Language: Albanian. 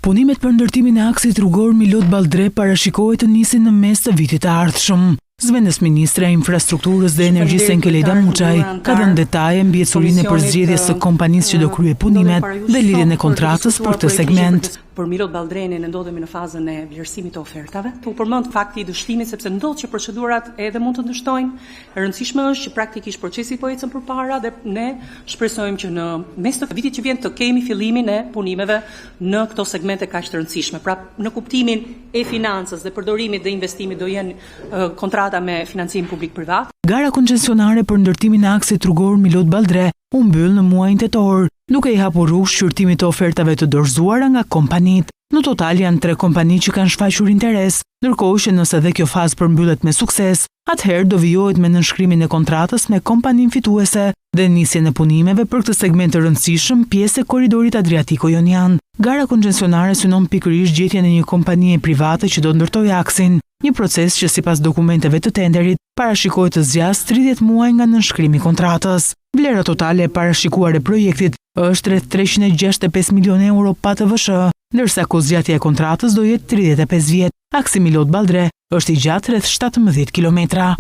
Punimet për ndërtimin e aksit rrugor Milot Balltre parashikohet të nisin në mes të vitit të ardhshëm. Zëvendës Ministre e Infrastrukturës dhe Energjisë Enkeleda Muçaj ka dhënë detaje mbi ecurinë e përzgjedhjes së kompanisë që do kryej punimet dhe lidhjen e kontratës për këtë segment. Për Milot Balltrenin ne ndodhemi në fazën e vlerësimit të ofertave. U përmend fakti i dështimit sepse ndodh që procedurat edhe mund të ndështojnë. E rëndësishme është që praktikisht procesi po ecën përpara dhe ne shpresojmë që në mes të vitit që vjen të kemi fillimin e punimeve në këto segmente kaq të rëndësishme. Pra në kuptimin e financës dhe përdorimit dhe investimit do jenë kontrata me financim publik-privat. Gara koncesionare për ndërtimin e aksit rrugor Milot Balltre u mbyll në muajin tetor, duke i hapur rrugë shqyrtimit të ofertave të dorëzuara nga kompanitë. Në total janë 3 kompani që kanë shfaqur interes, ndërkohë që nëse dhe kjo fazë përmbyllet me sukses, atëherë do vijohet me nënshkrimin e kontratës me kompaninë fituese dhe nisjen e punimeve për këtë segment të rëndësishëm pjesë e korridorit Adriatiko-Jonian. Gara koncesionare synon pikërisht gjetjen e një kompanie private që do ndërtojë aksin, një proces që sipas dokumenteve të tenderit parashikohet të zgjasë 30 muaj nga nënshkrimi i kontratës. Vlera totale e parashikuar e projektit është rreth 365 milionë euro pa TVSH, ndërsa kozgjatja e kontratës do jetë 35 vjet. Aksi Milot Balltre është i gjatë rreth 17 kilometra.